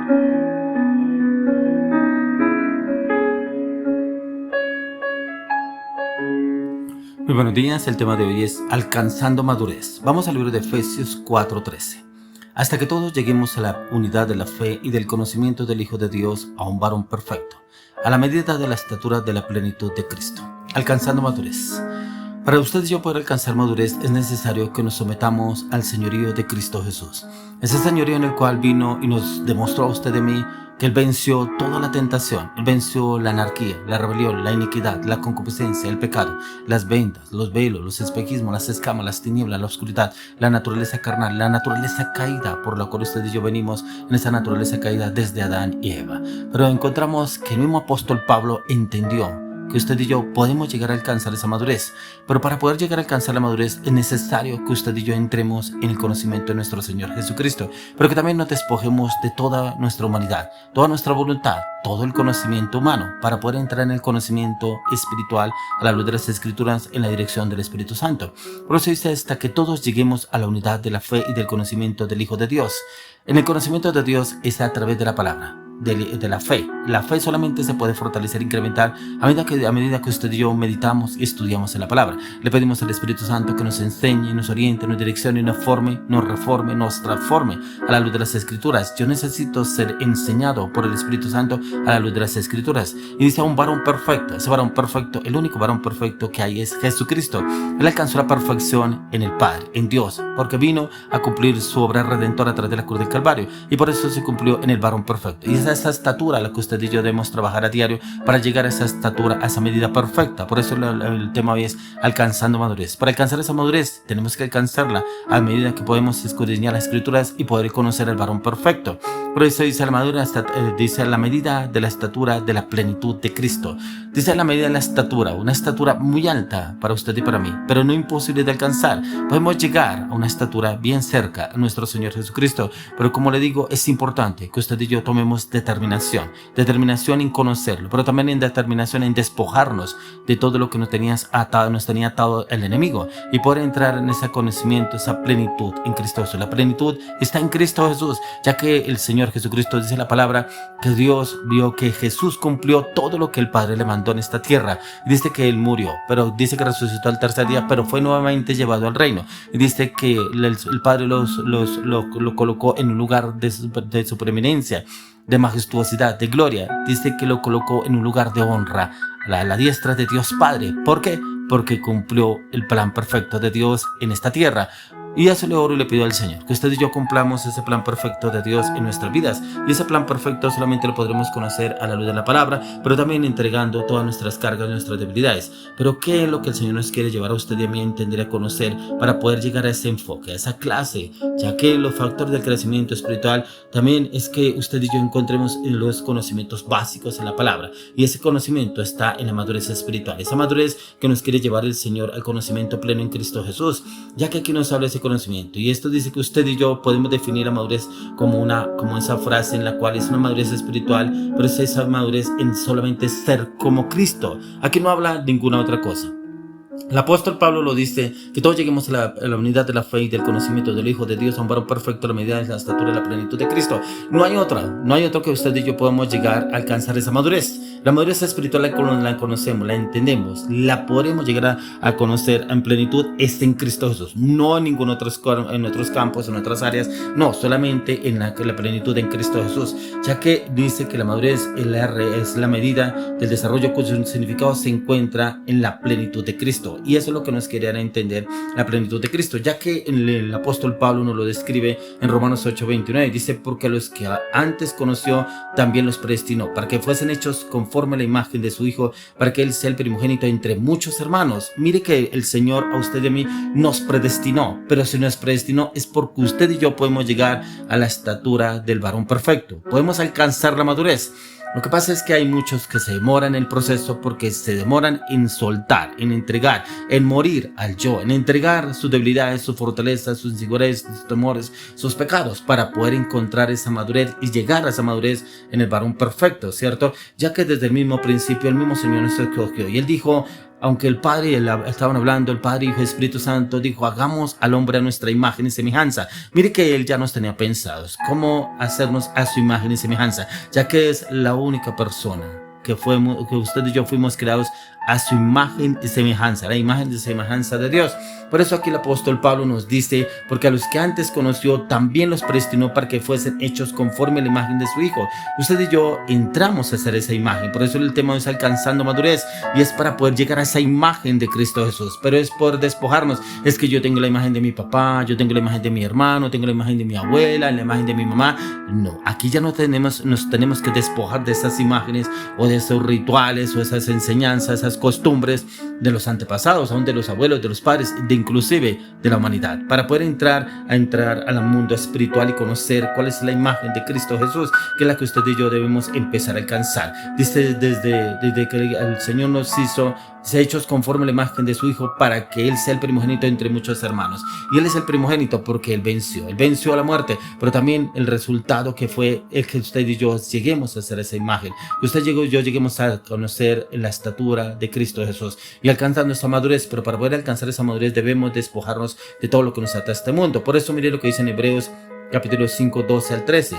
Muy buenos días, el tema de hoy es Alcanzando Madurez. Vamos al libro de Efesios 4:13. Hasta que todos lleguemos a la unidad de la fe y del conocimiento del Hijo de Dios, a un varón perfecto, a la medida de la estatura de la plenitud de Cristo. Alcanzando madurez. Para usted y yo poder alcanzar madurez es necesario que nos sometamos al señorío de Cristo Jesús. Ese señorío en el cual vino y nos demostró a usted y a mí que Él venció toda la tentación. Él venció la anarquía, la rebelión, la iniquidad, la concupiscencia, el pecado, las vendas, los velos, los espejismos, las escamas, las tinieblas, la oscuridad, la naturaleza carnal, la naturaleza caída, por la cual usted y yo venimos en esa naturaleza caída desde Adán y Eva. Pero encontramos que el mismo apóstol Pablo entendió que usted y yo podemos llegar a alcanzar esa madurez. Pero para poder llegar a alcanzar la madurez es necesario que usted y yo entremos en el conocimiento de nuestro Señor Jesucristo, pero que también nos despojemos de toda nuestra humanidad, toda nuestra voluntad, todo el conocimiento humano, para poder entrar en el conocimiento espiritual a la luz de las Escrituras en la dirección del Espíritu Santo. Por eso dice hasta que todos lleguemos a la unidad de la fe y del conocimiento del Hijo de Dios. En el conocimiento de Dios es a través de la palabra. De la fe. La fe solamente se puede fortalecer e incrementar a medida que usted y yo meditamos y estudiamos en la palabra. Le pedimos al Espíritu Santo que nos enseñe, nos oriente, nos direccione, nos forme, nos reforme, nos transforme a la luz de las Escrituras. Yo necesito ser enseñado por el Espíritu Santo a la luz de las Escrituras. Y dice a un varón perfecto. Ese varón perfecto, el único varón perfecto que hay es Jesucristo. Él alcanzó la perfección en el Padre, en Dios, porque vino a cumplir su obra redentora a través de la cruz del Calvario. Y por eso se cumplió en el varón perfecto. Y esa estatura a la que usted y yo debemos trabajar a diario para llegar a esa estatura, a esa medida perfecta. Por eso el tema hoy es alcanzando madurez. Para alcanzar esa madurez tenemos que alcanzarla a medida que podemos escudriñar las Escrituras y poder conocer al varón perfecto. Por eso dice la madura, dice la medida de la estatura de la plenitud de Cristo. Dice la medida de la estatura, una estatura muy alta para usted y para mí, pero no imposible de alcanzar. Podemos llegar a una estatura bien cerca a nuestro Señor Jesucristo, pero como le digo, es importante que usted y yo tomemos determinación en conocerlo, pero también en determinación en despojarnos de todo lo que nos tenía atado el enemigo y poder entrar en ese conocimiento, esa plenitud en Cristo Jesús. La plenitud está en Cristo Jesús, ya que el Señor Jesucristo dice la palabra que Dios vio que Jesús cumplió todo lo que el Padre le mandó en esta tierra. Dice que Él murió, pero dice que resucitó al tercer día, pero fue nuevamente llevado al reino. Y dice que el Padre lo colocó en un lugar de su preeminencia, de majestuosidad, de gloria. Dice que lo colocó en un lugar de honra, a la diestra de Dios Padre. ¿Por qué? Porque cumplió el plan perfecto de Dios en esta tierra. Y eso le oro y le pido al Señor, que usted y yo cumplamos ese plan perfecto de Dios en nuestras vidas. Y ese plan perfecto solamente lo podremos conocer a la luz de la palabra, pero también entregando todas nuestras cargas, nuestras debilidades. Pero ¿qué es lo que el Señor nos quiere llevar a usted y a mí a entender, a conocer, para poder llegar a ese enfoque, a esa clase? Ya que los factores del crecimiento espiritual también es que usted y yo encontremos los conocimientos básicos en la palabra. Y ese conocimiento está en la madurez espiritual, esa madurez que nos quiere llevar el Señor al conocimiento pleno en Cristo Jesús. Ya que aquí nos habla ese conocimiento, y esto dice que usted y yo podemos definir la madurez como esa frase en la cual es una madurez espiritual, pero es esa madurez en solamente ser como Cristo. Aquí no habla ninguna otra cosa. El apóstol Pablo lo dice, que todos lleguemos a la unidad de la fe y del conocimiento del Hijo de Dios, a un varón perfecto a la medida de la estatura y la plenitud de Cristo. No hay otro que usted y yo podamos llegar a alcanzar esa madurez. La madurez espiritual la conocemos, la entendemos, la podremos llegar a conocer en plenitud, es en Cristo Jesús, no en ningún en otros campos, en otras áreas, no, solamente en la plenitud en Cristo Jesús, ya que dice que la madurez es la medida del desarrollo cuyo significado se encuentra en la plenitud de Cristo. Y eso es lo que nos quería entender, la plenitud de Cristo, ya que el apóstol Pablo nos lo describe en Romanos 8:29. Dice, porque los que antes conoció también los predestinó, para que fuesen hechos conforme a la imagen de su Hijo, para que Él sea el primogénito entre muchos hermanos. Mire que el Señor a usted y a mí nos predestinó, pero si nos predestinó es porque usted y yo podemos llegar a la estatura del varón perfecto, podemos alcanzar la madurez. Lo que pasa es que hay muchos que se demoran en el proceso porque se demoran en soltar, en entregar, en morir al yo, en entregar sus debilidades, sus fortalezas, sus inseguridades, sus temores, sus pecados, para poder encontrar esa madurez y llegar a esa madurez en el varón perfecto, ¿cierto? Ya que desde el mismo principio el mismo Señor nos escogió y Él dijo: Aunque el Padre estaban hablando, el Padre, Hijo y Espíritu Santo dijo, hagamos al hombre a nuestra imagen y semejanza. Mire que Él ya nos tenía pensados cómo hacernos a su imagen y semejanza, ya que es la única persona que usted y yo fuimos creados a su imagen y semejanza, la imagen y semejanza de Dios. Por eso aquí el apóstol Pablo nos dice, porque a los que antes conoció también los predestinó para que fuesen hechos conforme a la imagen de su Hijo. Usted y yo entramos a ser esa imagen, por eso el tema es alcanzando madurez, y es para poder llegar a esa imagen de Cristo Jesús, pero es por despojarnos. Es que yo tengo la imagen de mi papá, yo tengo la imagen de mi hermano, tengo la imagen de mi abuela, la imagen de mi mamá. No, aquí ya nos tenemos que despojar de esas imágenes o de esos rituales o esas enseñanzas, esas costumbres de los antepasados, aún de los abuelos, de los padres, de inclusive de la humanidad, para poder entrar al mundo espiritual y conocer cuál es la imagen de Cristo Jesús, que es la que usted y yo debemos empezar a alcanzar. Dice desde que el Señor nos hizo hechos conforme a la imagen de su Hijo, para que Él sea el primogénito entre muchos hermanos. Y Él es el primogénito porque Él venció a la muerte, pero también el resultado que fue el que usted y yo lleguemos a ser esa imagen, que usted y yo lleguemos a conocer la estatura de Cristo Jesús y alcanzando esa madurez. Pero para poder alcanzar esa madurez debemos despojarnos de todo lo que nos ata a este mundo. Por eso mire lo que dice en Hebreos capítulo 5, 12 al 13.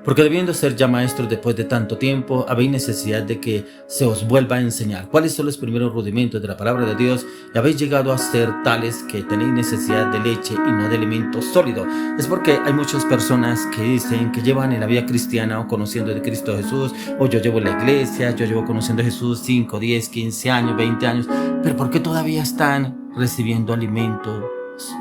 Porque debiendo ser ya maestros después de tanto tiempo, habéis necesidad de que se os vuelva a enseñar cuáles son los primeros rudimentos de la palabra de Dios, y habéis llegado a ser tales que tenéis necesidad de leche y no de alimento sólido. Es porque hay muchas personas que dicen que llevan en la vida cristiana o conociendo de Cristo Jesús, o yo llevo en la iglesia, yo llevo conociendo a Jesús 5, 10, 15 años, 20 años, pero ¿por qué todavía están recibiendo alimento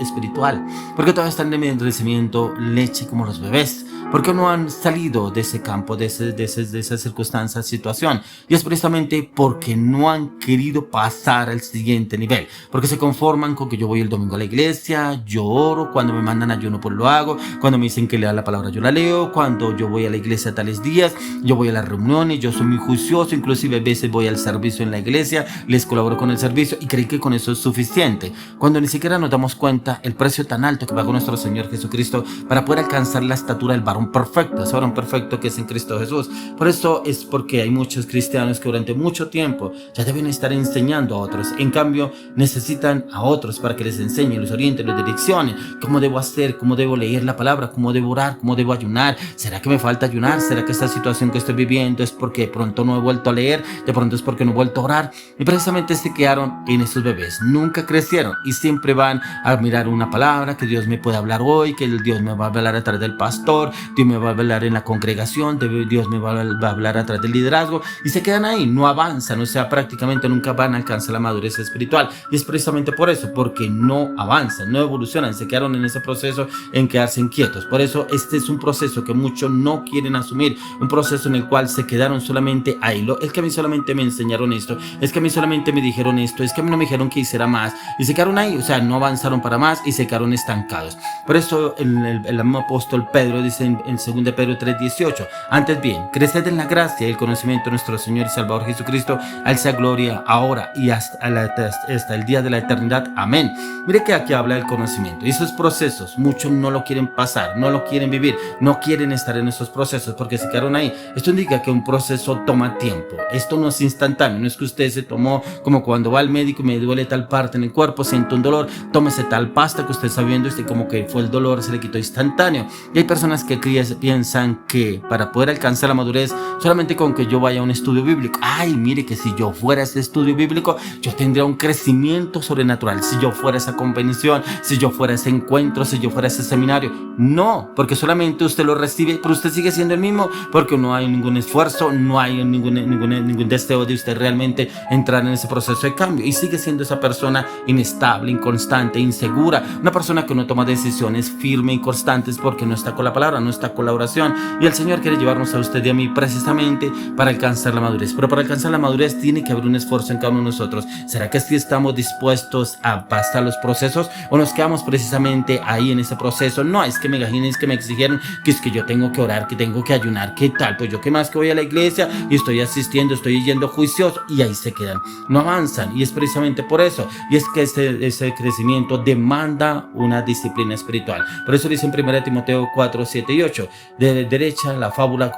espiritual? ¿Por qué todavía están recibiendo leche como los bebés? ¿Por qué no han salido de ese campo, de esa circunstancia, situación? Y es precisamente porque no han querido pasar al siguiente nivel, porque se conforman con que yo voy el domingo a la iglesia, yo oro, cuando me mandan ayuno pues lo hago, cuando me dicen que lea la palabra yo la leo, cuando yo voy a la iglesia tales días, yo voy a las reuniones, yo soy muy juicioso, inclusive a veces voy al servicio en la iglesia, les colaboro con el servicio y creen que con eso es suficiente, cuando ni siquiera nos damos cuenta el precio tan alto que pagó nuestro Señor Jesucristo para poder alcanzar la estatura del varón perfecto, ese varón perfecto que es en Cristo Jesús. Por eso es porque hay muchos cristianos que durante mucho tiempo ya deben estar enseñando a otros, en cambio necesitan a otros para que les enseñen, los orienten, los direccionen, cómo debo hacer, cómo debo leer la palabra, cómo debo orar, cómo debo ayunar. ¿Será que me falta ayunar? ¿Será que esta situación que estoy viviendo es porque de pronto no he vuelto a leer? ¿De pronto es porque no he vuelto a orar? Y precisamente se quedaron en estos bebés, nunca crecieron y siempre van a mirar una palabra, que Dios me puede hablar hoy, que Dios me va a hablar a través del pastor, Dios me va a hablar en la congregación, Dios me va a hablar a través del liderazgo, y se quedan ahí, no avanzan, o sea, prácticamente nunca van a alcanzar la madurez espiritual. Y es precisamente por eso, porque no avanzan, no evolucionan, se quedaron en ese proceso en quedarse inquietos. Por eso este es un proceso que muchos no quieren asumir, un proceso en el cual se quedaron solamente ahí. Es que a mí solamente me enseñaron esto, es que a mí solamente me dijeron esto, es que a mí no me dijeron que hiciera más, y se quedaron ahí, o sea, no avanzaron para más y se quedaron estancados. Por eso el apóstol Pedro dice en 2 Pedro 3:18, antes bien, creced en la gracia y el conocimiento de nuestro Señor y Salvador Jesucristo, a Él sea gloria ahora y hasta el día de la eternidad. Amén. Mire que aquí habla del conocimiento, y esos procesos muchos no lo quieren pasar, no lo quieren vivir, no quieren estar en esos procesos porque se quedaron ahí. Esto indica que un proceso toma tiempo, esto no es instantáneo, no es que usted se tomó como cuando va al médico y me duele tal parte en el cuerpo, siento un dolor, tómese tal pasta que usted está viendo y como que fue el dolor, se le quitó instantáneo. Y hay personas que piensan que para poder alcanzar la madurez solamente con que yo vaya a un estudio bíblico, ay, mire que si yo fuera a ese estudio bíblico yo tendría un crecimiento sobrenatural, si yo fuera a esa convención, si yo fuera a ese encuentro, si yo fuera a ese seminario. No, porque solamente usted lo recibe, pero usted sigue siendo el mismo, porque no hay ningún esfuerzo, no hay ningún deseo de usted realmente entrar en ese proceso de cambio, y sigue siendo esa persona inestable, inconstante, insegura, una persona que no toma decisiones firmes y constantes porque no está con la palabra, no está con la oración. Y el Señor quiere llevarnos a usted y a mí precisamente para alcanzar la madurez, pero para alcanzar la madurez tiene que haber un esfuerzo en cada uno de nosotros. ¿Será que sí estamos dispuestos a pasar los procesos o nos quedamos precisamente ahí en ese proceso? No, es que me imaginen, es que me exigieron que es que yo tengo que orar, que tengo que ayunar, ¿qué tal? Pues yo qué más que voy a la iglesia y estoy asistiendo, estoy yendo juicioso, y ahí se quedan, no avanzan. Y es precisamente por eso, y es que ese crecimiento demanda una disciplina espiritual. Por eso dice en 1 Timoteo 4, 7 y 8, desecha las fábulas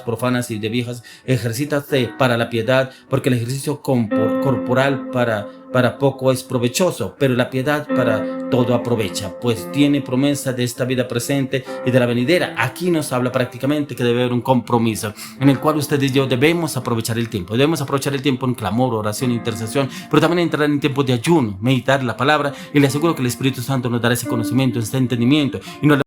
profanas y de viejas, ejercítate para la piedad, porque el ejercicio corporal para poco es provechoso, pero la piedad para todo aprovecha, pues tiene promesa de esta vida presente y de la venidera. Aquí nos habla prácticamente que debe haber un compromiso en el cual usted y yo debemos aprovechar el tiempo. Debemos aprovechar el tiempo en clamor, oración, intercesión, pero también entrar en tiempos de ayuno, meditar la palabra, y le aseguro que el Espíritu Santo nos dará ese conocimiento, ese entendimiento, y nos